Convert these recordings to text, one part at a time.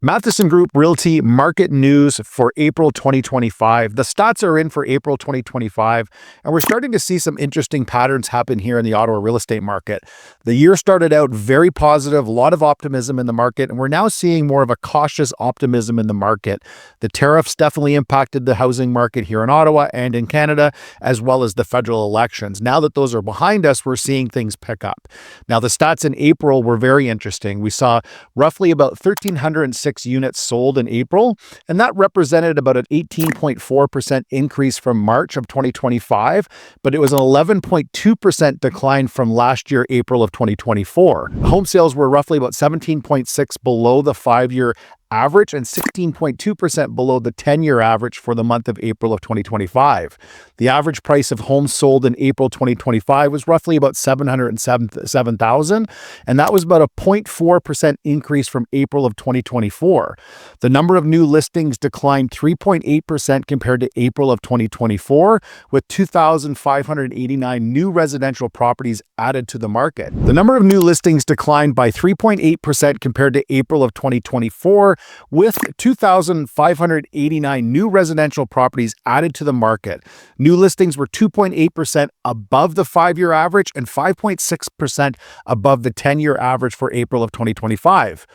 Matheson Group Realty market news for April 2025. The stats are in for April 2025, and we're starting to see some interesting patterns happen here in the Ottawa real estate market. The year started out very positive, a lot of optimism in the market, and we're now seeing more of a cautious optimism in the market. The tariffs definitely impacted the housing market here in Ottawa and in Canada, as well as the federal elections. Now that those are behind us, we're seeing things pick up. Now, the stats in April were very interesting. We saw roughly about 1,306 units sold in April, and that represented about an 18.4% increase from March of 2025, but it was an 11.2% decline from last year, April of 2024. Home sales were roughly about 17.6 below the 5-year average and 16.2% below the 10-year average for the month of April of 2025. The average price of homes sold in April 2025 was roughly about $707,000, and that was about a 0.4% increase from April of 2024. The number of new listings declined 3.8% compared to April of 2024, with 2,589 new residential properties added to the market. The number of new listings declined by 3.8% compared to April of 2024, with 2,589 new residential properties added to the market. New listings were 2.8% above the 5-year average and 5.6% above the 10-year average for April of 2025.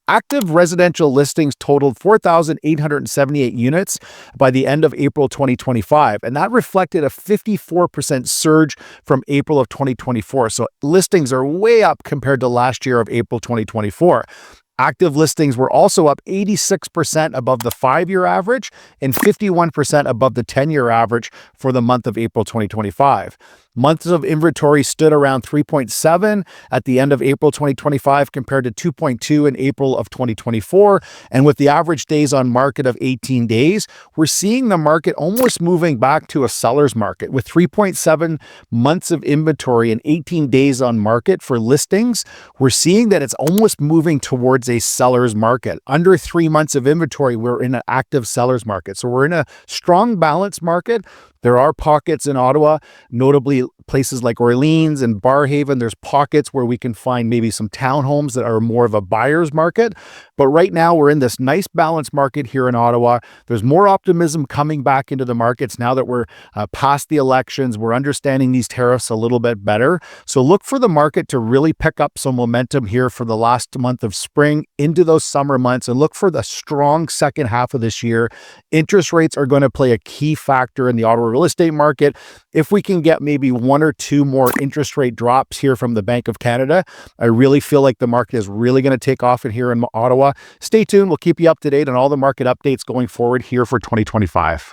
Active residential listings totaled 4,878 units by the end of April 2025, and that reflected a 54% surge from April of 2024. So listings are way up compared to last year of April 2024. Active listings were also up 86% above the 5-year average and 51% above the 10-year average for the month of April 2025. Months of inventory stood around 3.7 at the end of April 2025 compared to 2.2 in April of 2024. And with the average days on market of 18 days, we're seeing the market almost moving back to a seller's market. With 3.7 months of inventory and 18 days on market for listings, we're seeing that it's almost moving towards a seller's market. Under 3 months of inventory, we're in an active seller's market. So we're in a strong balance market. There are pockets in Ottawa, notably places like Orleans and Barhaven. There's pockets where we can find maybe some townhomes that are more of a buyer's market. But right now we're in this nice balanced market here in Ottawa. There's more optimism coming back into the markets now that we're past the elections. We're understanding these tariffs a little bit better. So look for the market to really pick up some momentum here for the last month of spring into those summer months, and look for the strong second half of this year. Interest rates are going to play a key factor in the Ottawa real estate market. If we can get maybe 1 or 2 more interest rate drops here from the Bank of Canada, I really feel like the market is really going to take off in here in Ottawa. Stay tuned. We'll keep you up to date on all the market updates going forward here for 2025.